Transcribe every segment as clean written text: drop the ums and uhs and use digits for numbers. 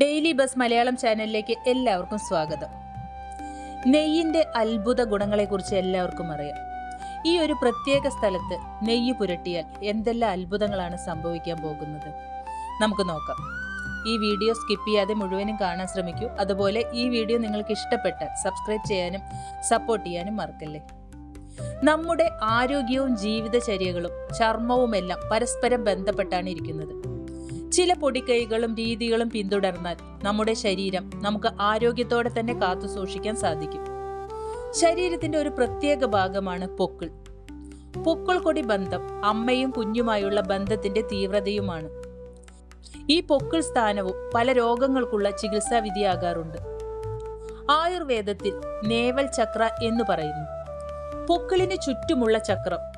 Daily bus Malayalam ചാനലിലേക്ക് എല്ലാവർക്കും സ്വാഗതം. നെയ്യിന്റെ അത്ഭുത ഗുണങ്ങളെക്കുറിച്ച് എല്ലാവർക്കും അറിയാം. ഈ ഒരു പ്രത്യേക സ്ഥലത്ത് നെയ്യ് പുരട്ടിയാൽ എന്തെല്ലാം അത്ഭുതങ്ങളാണ് സംഭവിക്കാൻ പോകുന്നത് നമുക്ക് നോക്കാം. ഈ വീഡിയോ സ്കിപ്പ് ചെയ്യാതെ മുഴുവനും കാണാൻ ശ്രമിക്കൂ. അതുപോലെ ഈ വീഡിയോ നിങ്ങൾക്ക് ഇഷ്ടപ്പെട്ടാൽ സബ്സ്ക്രൈബ് ചെയ്യാനും സപ്പോർട്ട് ചെയ്യാനും മറക്കല്ലേ. നമ്മുടെ ആരോഗ്യവും ജീവിതചര്യകളും ചർമ്മവുമെല്ലാം പരസ്പരം ബന്ധപ്പെട്ടാണ് ഇരിക്കുന്നത്. ചില പൊടിക്കൈകളും രീതികളും പിന്തുടർന്നാൽ നമ്മുടെ ശരീരം നമുക്ക് ആരോഗ്യത്തോടെ തന്നെ കാത്തു സൂക്ഷിക്കാൻ സാധിക്കും. ശരീരത്തിന്റെ ഒരു പ്രത്യേക ഭാഗമാണ് പൊക്കിൾ. പൊക്കിൾ കൊടി ബന്ധം അമ്മയും കുഞ്ഞുമായുള്ള ബന്ധത്തിന്റെ തീവ്രതയുമാണ്. ഈ പൊക്കിൾ സ്ഥാനവും പല രോഗങ്ങൾക്കുള്ള ചികിത്സാ വിധിയാകാറുണ്ട്. ആയുർവേദത്തിൽ നേവൽ ചക്ര എന്ന് പറയുന്നു. പൊക്കിളിന് ചുറ്റുമുള്ള ചക്രം.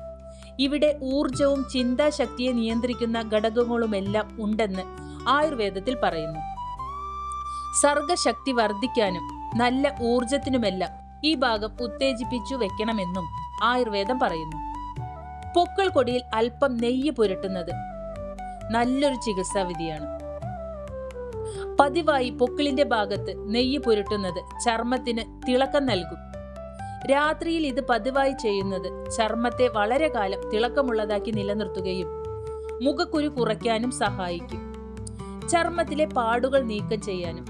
ഇവിടെ ഊർജവും ചിന്താശക്തിയെ നിയന്ത്രിക്കുന്ന ഘടകങ്ങളുമെല്ലാം ഉണ്ടെന്ന് ആയുർവേദത്തിൽ പറയുന്നു. സർഗശക്തി വർദ്ധിക്കാനും നല്ല ഊർജത്തിനുമെല്ലാം ഈ ഭാഗം ഉത്തേജിപ്പിച്ചു വെക്കണമെന്നും ആയുർവേദം പറയുന്നു. പൊക്കിൾ കൊടിയിൽ അല്പം നെയ്യ് പുരട്ടുന്നത് നല്ലൊരു ചികിത്സാവിധിയാണ്. പതിവായി പൊക്കിളിന്റെ ഭാഗത്ത് നെയ്യ് പുരട്ടുന്നത് ചർമ്മത്തിന് തിളക്കം നൽകും. രാത്രിയിൽ ഇത് പതിവായി ചെയ്യുന്നത് ചർമ്മത്തെ വളരെ കാലം തിളക്കമുള്ളതാക്കി നിലനിർത്തുകയും മുഖക്കുരു കുറയ്ക്കാനും സഹായിക്കും. ചർമ്മത്തിലെ പാടുകൾ നീക്കം ചെയ്യാനും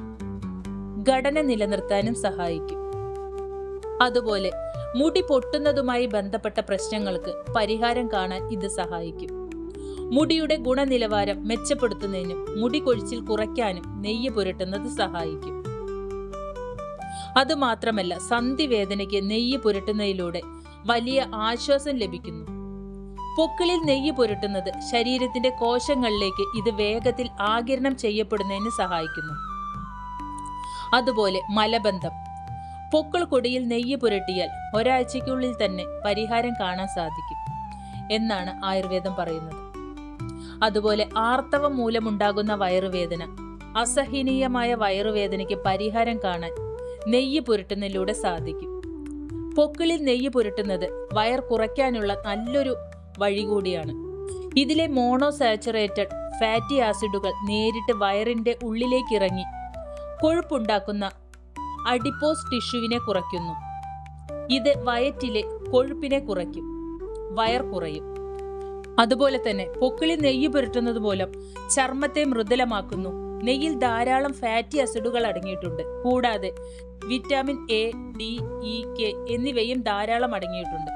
ഘടന നിലനിർത്താനും സഹായിക്കും. അതുപോലെ മുടി പൊട്ടുന്നതുമായി ബന്ധപ്പെട്ട പ്രശ്നങ്ങൾക്ക് പരിഹാരം കാണാൻ ഇത് സഹായിക്കും. മുടിയുടെ ഗുണനിലവാരം മെച്ചപ്പെടുത്തുന്നതിനും മുടി കൊഴിച്ചിൽ കുറയ്ക്കാനും നെയ്യ് പുരട്ടുന്നത് സഹായിക്കും. അതുമാത്രമല്ല, സന്ധിവേദനയ്ക്ക് നെയ്യ് പുരട്ടുന്നതിലൂടെ വലിയ ആശ്വാസം ലഭിക്കുന്നു. പൊക്കിളിൽ നെയ്യ് പുരട്ടുന്നത് ശരീരത്തിന്റെ കോശങ്ങളിലേക്ക് ഇത് വേഗത്തിൽ ആഗിരണം ചെയ്യപ്പെടുന്നതിന് സഹായിക്കുന്നു. അതുപോലെ മലബന്ധം. പൊക്കിൾ കൊടിയിൽ നെയ്യ് പുരട്ടിയാൽ ഒരാഴ്ചയ്ക്കുള്ളിൽ തന്നെ പരിഹാരം കാണാൻ സാധിക്കും എന്നാണ് ആയുർവേദം പറയുന്നത്. അതുപോലെ ആർത്തവം മൂലമുണ്ടാകുന്ന വയറുവേദന, അസഹനീയമായ വയറുവേദനയ്ക്ക് പരിഹാരം കാണാൻ നെയ്യ് പുരട്ടുന്നതിലൂടെ സാധിക്കും. പൊക്കിളിൽ നെയ്യ് പുരട്ടുന്നത് വയർ കുറയ്ക്കാനുള്ള നല്ലൊരു വഴി കൂടിയാണ്. ഇതിലെ മോണോസാച്ചുറേറ്റഡ് ഫാറ്റി ആസിഡുകൾ നേരിട്ട് വയറിന്റെ ഉള്ളിലേക്ക് ഇറങ്ങി കൊഴുപ്പുണ്ടാക്കുന്ന അഡിപ്പോസ് ടിഷ്യൂവിനെ കുറയ്ക്കുന്നു. ഇത് വയറ്റിലെ കൊഴുപ്പിനെ കുറയ്ക്കും, വയർ കുറയും. അതുപോലെ തന്നെ പൊക്കിളിൽ നെയ്യ് പുരട്ടുന്നത് മൂലം ചർമ്മത്തെ മൃദുലമാക്കുന്നു. നെയ്യിൽ ധാരാളം ഫാറ്റി ആസിഡുകൾ അടങ്ങിയിട്ടുണ്ട്. കൂടാതെ vitamin A, D, E, K എന്നിവയും ധാരാളം അടങ്ങിയിട്ടുണ്ട്.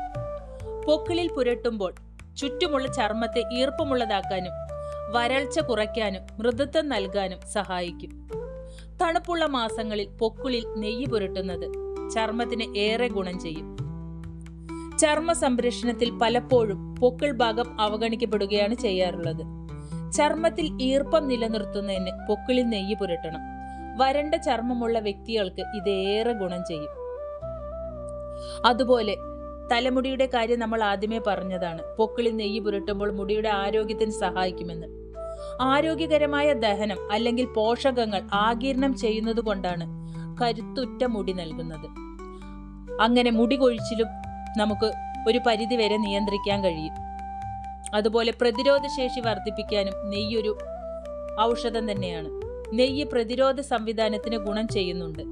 പൊക്കിളിൽ പുരട്ടുമ്പോൾ ചുറ്റുമുള്ള ചർമ്മത്തെ ഈർപ്പമുള്ളതാക്കാനും വരൾച്ച കുറയ്ക്കാനും മൃദുത്വം നൽകാനും സഹായിക്കും. തണുപ്പുള്ള മാസങ്ങളിൽ പൊക്കിളിൽ നെയ്യ് പുരട്ടുന്നത് ചർമ്മത്തിന് ഏറെ ഗുണം ചെയ്യും. ചർമ്മ സംരക്ഷണത്തിൽ പലപ്പോഴും പൊക്കിൾ ഭാഗം അവഗണിക്കപ്പെടുകയാണ് ചെയ്യാറുള്ളത്. ചർമ്മത്തിൽ ഈർപ്പം നിലനിർത്തുന്നതിന് പൊക്കിളിൽ നെയ്യ് പുരട്ടണം. വരണ്ട ചർമ്മമുള്ള വ്യക്തികൾക്ക് ഇത് ഏറെ ഗുണം ചെയ്യും. അതുപോലെ തലമുടിയുടെ കാര്യം നമ്മൾ ആദ്യമേ പറഞ്ഞതാണ്. പൊക്കിളിൽ നെയ്യ് പുരട്ടുമ്പോൾ മുടിയുടെ ആരോഗ്യത്തിന് സഹായിക്കുമെന്ന്. ആരോഗ്യകരമായ ദഹനം അല്ലെങ്കിൽ പോഷകങ്ങൾ ആഗിരണം ചെയ്യുന്നത് കൊണ്ടാണ് കരുത്തുറ്റ മുടി നൽകുന്നത്. അങ്ങനെ മുടി കൊഴിച്ചിലും നമുക്ക് ഒരു പരിധി വരെ നിയന്ത്രിക്കാൻ കഴിയും. അതുപോലെ പ്രതിരോധ ശേഷി വർദ്ധിപ്പിക്കാനും നെയ്യൊരു ഔഷധം തന്നെയാണ്. നെയ്യ് പ്രതിരോധ സംവിധാനത്തിന് ഗുണം ചെയ്യുന്നുണ്ട്.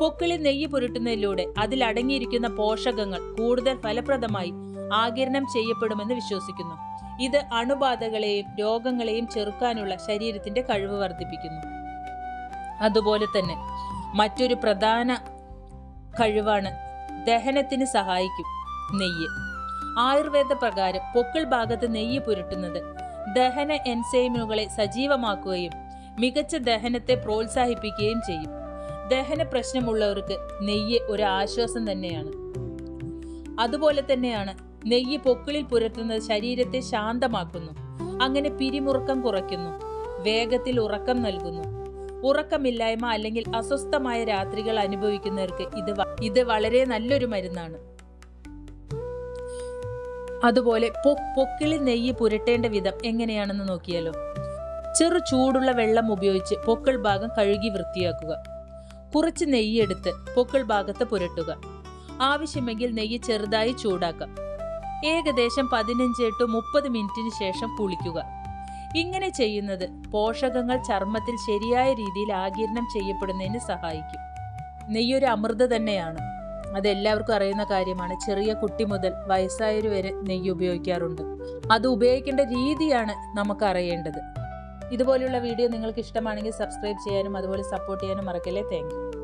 പൊക്കിളിൽ നെയ്യ് പുരട്ടുന്നതിലൂടെ അതിൽ അടങ്ങിയിരിക്കുന്ന പോഷകങ്ങൾ കൂടുതൽ ഫലപ്രദമായി ആഗിരണം ചെയ്യപ്പെടുമെന്ന് വിശ്വസിക്കുന്നു. ഇത് അണുബാധകളെയും രോഗങ്ങളെയും ചെറുക്കാനുള്ള ശരീരത്തിന്റെ കഴിവ് വർദ്ധിപ്പിക്കുന്നു. അതുപോലെ തന്നെ മറ്റൊരു പ്രധാന കഴിവാണ് ദഹനത്തിന് സഹായിക്കും നെയ്യ്. ആയുർവേദ പ്രകാരം പൊക്കിൾ ഭാഗത്ത് നെയ്യ് പുരട്ടുന്നത് ദഹന എൻസൈമുകളെ സജീവമാക്കുകയും മികച്ച ദഹനത്തെ പ്രോത്സാഹിപ്പിക്കുകയും ചെയ്യും. ദഹന പ്രശ്നമുള്ളവർക്ക് നെയ്യ് ഒരു ആശ്വാസം തന്നെയാണ്. അതുപോലെ തന്നെയാണ് നെയ്യ് പൊക്കിളിൽ പുരട്ടുന്നത് ശരീരത്തെ ശാന്തമാക്കുന്നു. അങ്ങനെ പിരിമുറുക്കം കുറയ്ക്കുന്നു, വേഗത്തിൽ ഉറക്കം നൽകുന്നു. ഉറക്കമില്ലായ്മ അല്ലെങ്കിൽ അസ്വസ്ഥമായ രാത്രികൾ അനുഭവിക്കുന്നവർക്ക് ഇത് വളരെ നല്ലൊരു മരുന്നാണ്. അതുപോലെ പൊക്കിളിൽ നെയ്യ് പുരട്ടേണ്ട വിധം എങ്ങനെയാണെന്ന് നോക്കിയാലോ. ചെറു ചൂടുള്ള വെള്ളം ഉപയോഗിച്ച് പൊക്കിൾ ഭാഗം കഴുകി വൃത്തിയാക്കുക. കുറച്ച് നെയ്യ് എടുത്ത് പൊക്കിൾ ഭാഗത്ത് പുരട്ടുക. ആവശ്യമെങ്കിൽ നെയ്യ് ചെറുതായി ചൂടാക്കാം. ഏകദേശം 15 to 30 മിനിറ്റിന് ശേഷം കുളിക്കുക. ഇങ്ങനെ ചെയ്യുന്നത് പോഷകങ്ങൾ ചർമ്മത്തിൽ ശരിയായ രീതിയിൽ ആഗിരണം ചെയ്യപ്പെടുന്നതിന് സഹായിക്കും. നെയ്യൊരു അമൃത് തന്നെയാണ്, അതെല്ലാവർക്കും അറിയുന്ന കാര്യമാണ്. ചെറിയ കുട്ടി മുതൽ വയസ്സായവർ വരെ നെയ്യ് ഉപയോഗിക്കാറുണ്ട്. അത് ഉപയോഗിക്കേണ്ട രീതിയാണ് നമുക്ക് അറിയേണ്ടത്. ഇതുപോലുള്ള വീഡിയോ നിങ്ങൾക്ക് ഇഷ്ടമാണെങ്കിൽ സബ്സ്ക്രൈബ് ചെയ്യാനും അതുപോലെ സപ്പോർട്ട് ചെയ്യാനും മറക്കല്ലേ. Thank you.